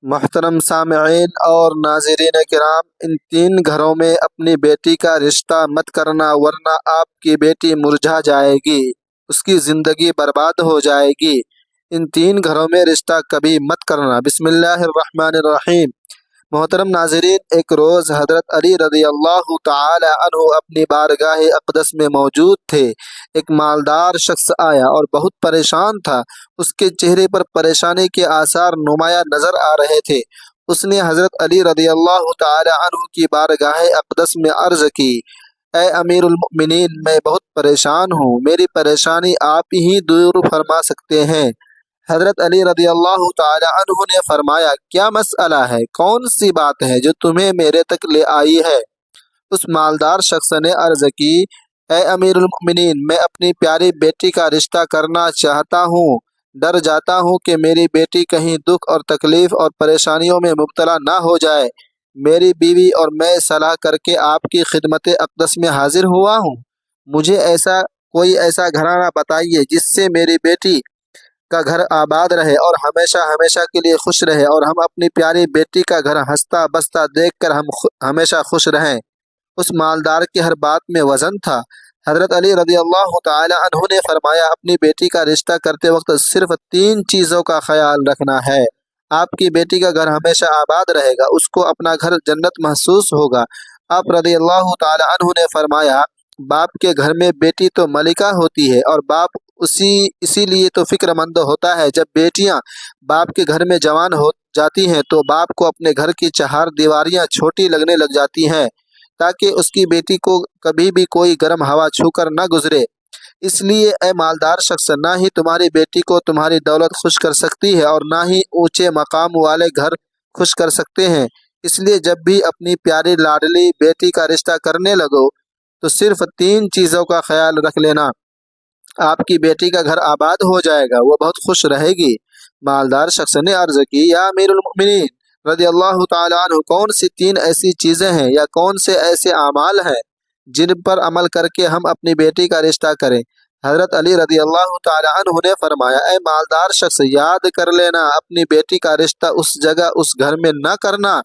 محترم سامعین اور ناظرین کرام، ان تین گھروں میں اپنی بیٹی کا رشتہ مت کرنا، ورنہ آپ کی بیٹی مرجھا جائے گی، اس کی زندگی برباد ہو جائے گی۔ ان تین گھروں میں رشتہ کبھی مت کرنا۔ بسم اللہ الرحمن الرحیم۔ محترم ناظرین، ایک روز حضرت علی رضی اللہ تعالی عنہ اپنی بارگاہ اقدس میں موجود تھے۔ ایک مالدار شخص آیا اور بہت پریشان تھا۔ اس کے چہرے پر پریشانی کے آثار نمایاں نظر آ رہے تھے۔ اس نے حضرت علی رضی اللہ تعالی عنہ کی بارگاہ اقدس میں عرض کی، اے امیر المؤمنین، میں بہت پریشان ہوں، میری پریشانی آپ ہی دور فرما سکتے ہیں۔ حضرت علی رضی اللہ تعالی عنہ نے فرمایا، کیا مسئلہ ہے؟ کون سی بات ہے جو تمہیں میرے تک لے آئی ہے؟ اس مالدار شخص نے عرض کی، اے امیر المؤمنین، میں اپنی پیاری بیٹی کا رشتہ کرنا چاہتا ہوں۔ ڈر جاتا ہوں کہ میری بیٹی کہیں دکھ اور تکلیف اور پریشانیوں میں مبتلا نہ ہو جائے۔ میری بیوی اور میں صلاح کر کے آپ کی خدمت اقدس میں حاضر ہوا ہوں۔ مجھے کوئی ایسا گھرانہ بتائیے جس سے میری بیٹی کا گھر آباد رہے اور ہمیشہ ہمیشہ کے لیے خوش رہے، اور ہم اپنی پیاری بیٹی کا گھر ہنستا بستا دیکھ کر ہم ہمیشہ خوش رہیں۔ اس مالدار کی ہر بات میں وزن تھا۔ حضرت علی رضی اللہ تعالی عنہ نے فرمایا، اپنی بیٹی کا رشتہ کرتے وقت صرف تین چیزوں کا خیال رکھنا ہے۔ آپ کی بیٹی کا گھر ہمیشہ آباد رہے گا، اس کو اپنا گھر جنت محسوس ہوگا۔ آپ رضی اللہ تعالی عنہ نے فرمایا، باپ کے گھر میں بیٹی تو ملکہ ہوتی ہے، اور باپ اسی لیے تو فکر مند ہوتا ہے جب بیٹیاں باپ کے گھر میں جوان ہو جاتی ہیں تو باپ کو اپنے گھر کی چہار دیواریاں چھوٹی لگنے لگ جاتی ہیں، تاکہ اس کی بیٹی کو کبھی بھی کوئی گرم ہوا چھو کر نہ گزرے۔ اس لیے اے مالدار شخص، نہ ہی تمہاری بیٹی کو تمہاری دولت خوش کر سکتی ہے، اور نہ ہی اونچے مقام والے گھر خوش کر سکتے ہیں۔ اس لیے جب بھی اپنی پیاری لاڈلی بیٹی کا رشتہ کرنے لگو تو صرف تین چیزوں کا خیال رکھ لینا۔ آپ کی بیٹی کا گھر آباد ہو جائے گا، وہ بہت خوش رہے گی۔ مالدار شخص نے عرض کی، یا امیر المؤمنین رضی اللہ تعالی عنہ، کون سی تین ایسی چیزیں ہیں یا کون سے ایسے اعمال ہیں جن پر عمل کر کے ہم اپنی بیٹی کا رشتہ کریں؟ حضرت علی رضی اللہ تعالی عنہ نے فرمایا، اے مالدار شخص، یاد کر لینا، اپنی بیٹی کا رشتہ اس جگہ اس گھر میں نہ کرنا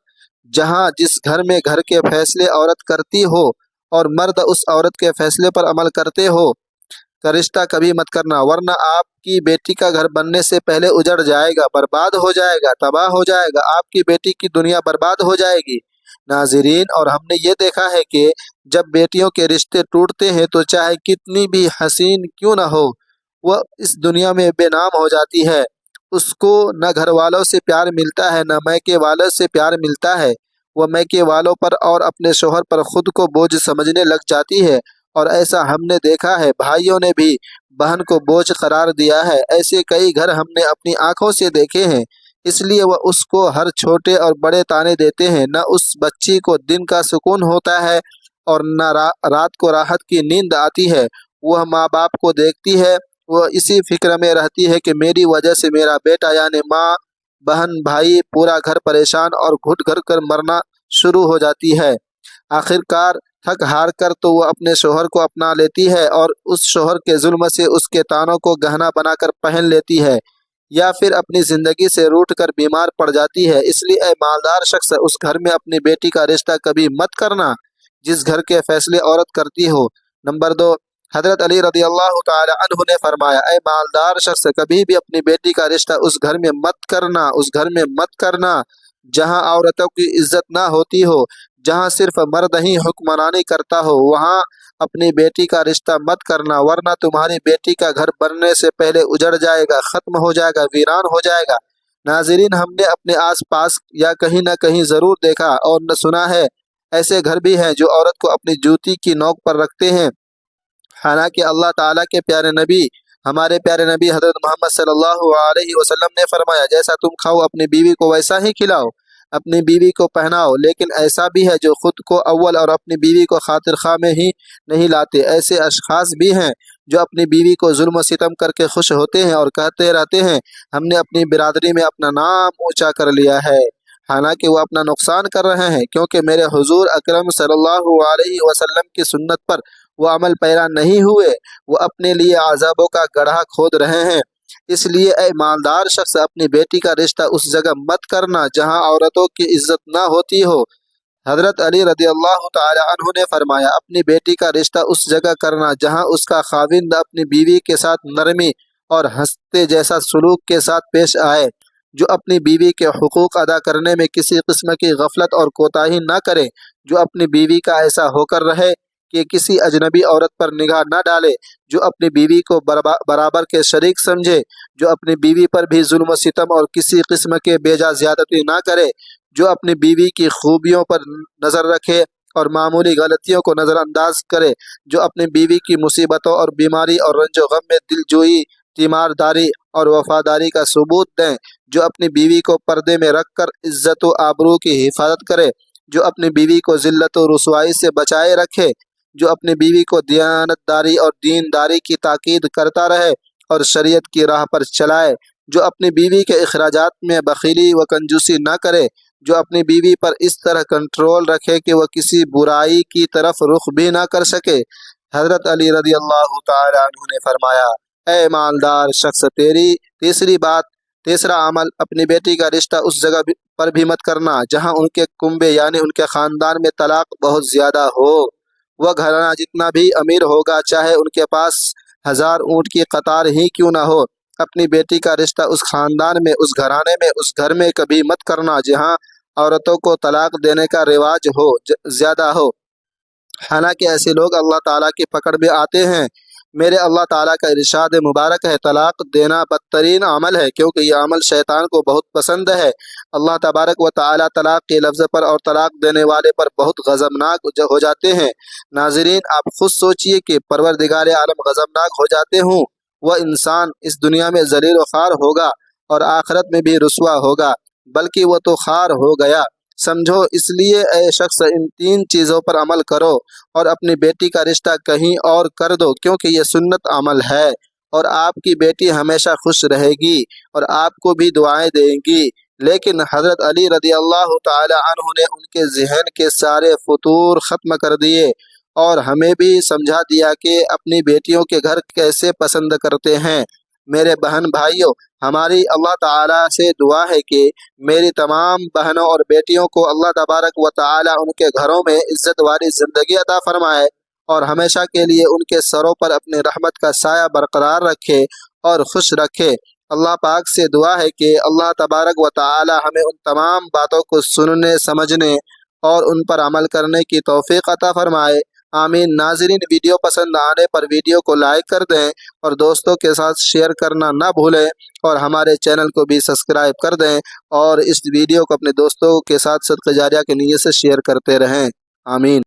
جس گھر میں گھر کے فیصلے عورت کرتی ہو اور مرد اس عورت کے فیصلے پر عمل کرتے ہو کا رشتہ کبھی مت کرنا، ورنہ آپ کی بیٹی کا گھر بننے سے پہلے اجڑ جائے گا، برباد ہو جائے گا، تباہ ہو جائے گا، آپ کی بیٹی کی دنیا برباد ہو جائے گی۔ ناظرین، اور ہم نے یہ دیکھا ہے کہ جب بیٹیوں کے رشتے ٹوٹتے ہیں تو چاہے کتنی بھی حسین کیوں نہ ہو، وہ اس دنیا میں بے نام ہو جاتی ہے۔ اس کو نہ گھر والوں سے پیار ملتا ہے، نہ میکے والوں سے پیار ملتا ہے۔ وہ میکے والوں پر اور اپنے شوہر پر خود کو بوجھ سمجھنے لگ جاتی ہے، اور ایسا ہم نے دیکھا ہے، بھائیوں نے بھی بہن کو بوجھ قرار دیا ہے۔ ایسے کئی گھر ہم نے اپنی آنکھوں سے دیکھے ہیں۔ اس لیے وہ اس کو ہر چھوٹے اور بڑے تانے دیتے ہیں، نہ اس بچی کو دن کا سکون ہوتا ہے اور نہ رات کو راحت کی نیند آتی ہے۔ وہ ماں باپ کو دیکھتی ہے، وہ اسی فکر میں رہتی ہے کہ میری وجہ سے میرا بیٹا یعنی ماں، بہن، بھائی، پورا گھر پریشان اور گھٹ گھٹ کر مرنا شروع ہو جاتی ہے۔ آخر کار تھک ہار کر تو وہ اپنے شوہر کو اپنا لیتی ہے، اور اس شوہر کے ظلم سے اس کے تانوں کو گہنا بنا کر پہن لیتی ہے، یا پھر اپنی زندگی سے روٹھ کر بیمار پڑ جاتی ہے۔ اس لیے اے مالدار شخص، اس گھر میں اپنی بیٹی کا رشتہ کبھی مت کرنا جس گھر کے فیصلے عورت کرتی ہو۔ نمبر 2، حضرت علی رضی اللہ تعالی عنہ نے فرمایا، اے مالدار شخص، کبھی بھی اپنی بیٹی کا رشتہ اس گھر میں مت کرنا جہاں عورتوں کی عزت نہ ہوتی ہو، جہاں صرف مرد ہی حکمرانی کرتا ہو، وہاں اپنی بیٹی کا رشتہ مت کرنا، ورنہ تمہاری بیٹی کا گھر بننے سے پہلے اجڑ جائے گا، ختم ہو جائے گا، ویران ہو جائے گا۔ ناظرین، ہم نے اپنے آس پاس یا کہیں نہ کہیں ضرور دیکھا اور نہ سنا ہے، ایسے گھر بھی ہیں جو عورت کو اپنی جوتی کی نوک پر رکھتے ہیں، حالانکہ اللہ تعالیٰ کے ہمارے پیارے نبی حضرت محمد صلی اللہ علیہ وسلم نے فرمایا، جیسا تم کھاؤ اپنی بیوی کو ویسا ہی کھلاؤ، اپنی بیوی کو پہناؤ۔ لیکن ایسا بھی ہے جو خود کو اول اور اپنی بیوی کو خاطر خواہ میں ہی نہیں لاتے۔ ایسے اشخاص بھی ہیں جو اپنی بیوی کو ظلم و ستم کر کے خوش ہوتے ہیں اور کہتے رہتے ہیں، ہم نے اپنی برادری میں اپنا نام اونچا کر لیا ہے، حالانکہ وہ اپنا نقصان کر رہے ہیں، کیونکہ میرے حضور اکرم صلی اللہ علیہ وسلم کی سنت پر وہ عمل پیرا نہیں ہوئے، وہ اپنے لیے عذابوں کا گڑھا کھود رہے ہیں۔ اس لیے اے مالدار شخص اپنی بیٹی کا رشتہ اس جگہ مت کرنا جہاں عورتوں کی عزت نہ ہوتی ہو۔ حضرت علی رضی اللہ تعالی عنہ نے فرمایا اپنی بیٹی کا رشتہ اس جگہ کرنا جہاں اس کا خاوند اپنی بیوی کے ساتھ نرمی اور ہنستے جیسا سلوک کے ساتھ پیش آئے، جو اپنی بیوی کے حقوق ادا کرنے میں کسی قسم کی غفلت اور کوتاہی نہ کرے، جو اپنی بیوی کا ایسا ہو کر رہے کہ کسی اجنبی عورت پر نگاہ نہ ڈالے، جو اپنی بیوی کو برابر کے شریک سمجھے، جو اپنی بیوی پر بھی ظلم و ستم اور کسی قسم کے بیجا زیادتی نہ کرے، جو اپنی بیوی کی خوبیوں پر نظر رکھے اور معمولی غلطیوں کو نظر انداز کرے، جو اپنی بیوی کی مصیبتوں اور بیماری اور رنج و غم میں دلجوئی، تیمارداری اور وفاداری کا ثبوت دیں، جو اپنی بیوی کو پردے میں رکھ کر عزت و آبرو کی حفاظت کرے، جو اپنی بیوی کو ذلت و رسوائی سے بچائے رکھے، جو اپنی بیوی کو دیانتداری اور دینداری کی تاکید کرتا رہے اور شریعت کی راہ پر چلائے، جو اپنی بیوی کے اخراجات میں بخیلی و کنجوسی نہ کرے، جو اپنی بیوی پر اس طرح کنٹرول رکھے کہ وہ کسی برائی کی طرف رخ بھی نہ کر سکے۔ حضرت علی رضی اللہ تعالی عنہ نے فرمایا اے مالدار شخص تیسرا عمل اپنی بیٹی کا رشتہ اس جگہ پر بھی مت کرنا جہاں ان کے کنبے یعنی ان کے خاندان میں طلاق بہت زیادہ ہو۔ وہ گھرانہ جتنا بھی امیر ہوگا، چاہے ان کے پاس 1000 اونٹ کی قطار ہی کیوں نہ ہو، اپنی بیٹی کا رشتہ اس خاندان میں، اس گھرانے میں، اس گھر میں کبھی مت کرنا جہاں عورتوں کو طلاق دینے کا رواج زیادہ ہو۔ حالانکہ ایسے لوگ اللہ تعالیٰ کی پکڑ میں آتے ہیں۔ میرے اللہ تعالیٰ کا ارشاد مبارک ہے طلاق دینا بدترین عمل ہے کیونکہ یہ عمل شیطان کو بہت پسند ہے۔ اللہ تبارک و تعالیٰ طلاق کے لفظ پر اور طلاق دینے والے پر بہت غضبناک ہو جاتے ہیں۔ ناظرین آپ خود سوچئے کہ پروردگار عالم غضبناک ہو جاتے ہوں، وہ انسان اس دنیا میں ذلیل و خوار ہوگا اور آخرت میں بھی رسوا ہوگا، بلکہ وہ تو خوار ہو گیا۔ سمجھو اس لیے اے شخص ان 3 چیزوں پر عمل کرو اور اپنی بیٹی کا رشتہ کہیں اور کر دو کیونکہ یہ سنت عمل ہے، اور آپ کی بیٹی ہمیشہ خوش رہے گی اور آپ کو بھی دعائیں دیں گی۔ لیکن حضرت علی رضی اللہ تعالی عنہ نے ان کے ذہن کے سارے فطور ختم کر دیے اور ہمیں بھی سمجھا دیا کہ اپنی بیٹیوں کے گھر کیسے پسند کرتے ہیں۔ میرے بہن بھائیوں، ہماری اللہ تعالیٰ سے دعا ہے کہ میری تمام بہنوں اور بیٹیوں کو اللہ تبارک و تعالیٰ ان کے گھروں میں عزت والی زندگی عطا فرمائے اور ہمیشہ کے لیے ان کے سروں پر اپنی رحمت کا سایہ برقرار رکھے اور خوش رکھے۔ اللہ پاک سے دعا ہے کہ اللہ تبارک و تعالیٰ ہمیں ان تمام باتوں کو سننے، سمجھنے اور ان پر عمل کرنے کی توفیق عطا فرمائے۔ آمین۔ ناظرین، ویڈیو پسند آنے پر ویڈیو کو لائک کر دیں اور دوستوں کے ساتھ شیئر کرنا نہ بھولیں اور ہمارے چینل کو بھی سبسکرائب کر دیں اور اس ویڈیو کو اپنے دوستوں کے ساتھ صدقہ جاریہ کی نیت سے شیئر کرتے رہیں۔ آمین۔